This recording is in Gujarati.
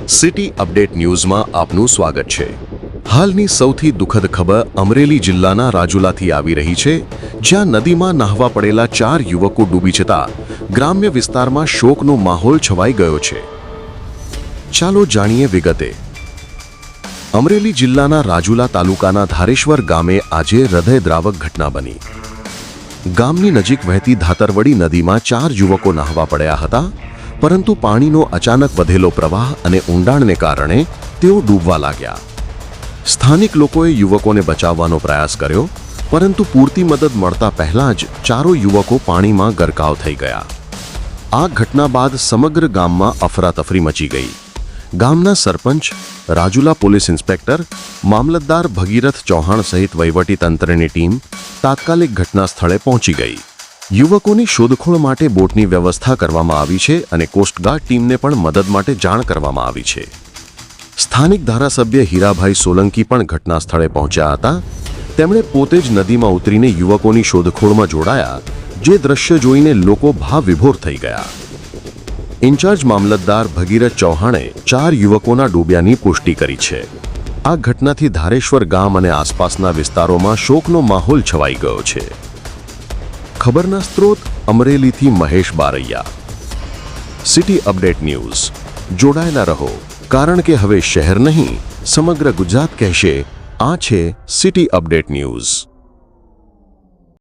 સિટી અપડેટ ન્યૂઝમાં આપનું સ્વાગત છે। હાલની સૌથી દુઃખદ ખબર અમરેલી જિલ્લાના રાજુલાથી આવી રહી છે, જ્યાં નદીમાં નહાવા પડેલા 4 યુવકો ડૂબી જતા ગ્રામ્ય વિસ્તારમાં શોકનો માહોલ છવાઈ ગયો છે। ચાલો જાણીએ વિગતે। અમરેલી જિલ્લાના રાજુલા તાલુકાના ધારેશ્વર ગામે આજે હૃદયદ્રાવક ઘટના બની। ગામની નજીક વહેતી ધાતરવડી નદીમાં 4 યુવકો નહાવા પડ્યા હતા, પરંતુ પાણીનો અચાનક વધેલો પ્રવાહ અને ઊંડાણને કારણે તેઓ ડૂબવા લાગ્યા। સ્થાનિક લોકોએ યુવકોને બચાવવાનો પ્રયાસ કર્યો, પરંતુ પૂરતી મદદ મળતા પહેલાં જ 4 યુવકો પાણીમાં ગરકાવ થઈ ગયા। આ ઘટના બાદ સમગ્ર ગામમાં અફરાતફરી મચી ગઈ। ગામના સરપંચ, રાજુલા પોલીસ ઇન્સ્પેક્ટર, મામલતદાર ભગીરથ ચૌહાણ સહિત વહીવટીતંત્રની ટીમ તાત્કાલિક ઘટના સ્થળે પહોંચી ગઈ। યુવકોની શોધખોળ માટે બોટની વ્યવસ્થા કરવામાં આવી છે અને કોસ્ટગાર્ડ ટીમને પણ મદદ માટે જાણ કરવામાં આવી છે। સ્થાનિક ધારાસભ્ય હીરાભાઈ સોલંકી પણ ઘટના સ્થળે પહોંચ્યા હતા। તેમણે પોતે જ નદીમાં ઉતરીને યુવકોની શોધખોળમાં જોડાયા, જે દ્રશ્ય જોઈને લોકો ભાવવિભોર થઈ ગયા। ઇન્ચાર્જ મામલતદાર ભગીરથ ચૌહાણે 4 યુવકોના ડૂબ્યાની પુષ્ટિ કરી છે। આ ઘટનાથી ધારેશ્વર ગામ અને આસપાસના વિસ્તારોમાં શોકનો માહોલ છવાઈ ગયો છે। ખબરના સ્ત્રોત અમરેલીથી Mahesh Baraiya. City update news જોડાયેલા રહો, કારણ કે હવે શહેર નહીં સમગ્ર ગુજરાત કહેશે, આ છે સિટી અપડેટ ન્યૂઝ।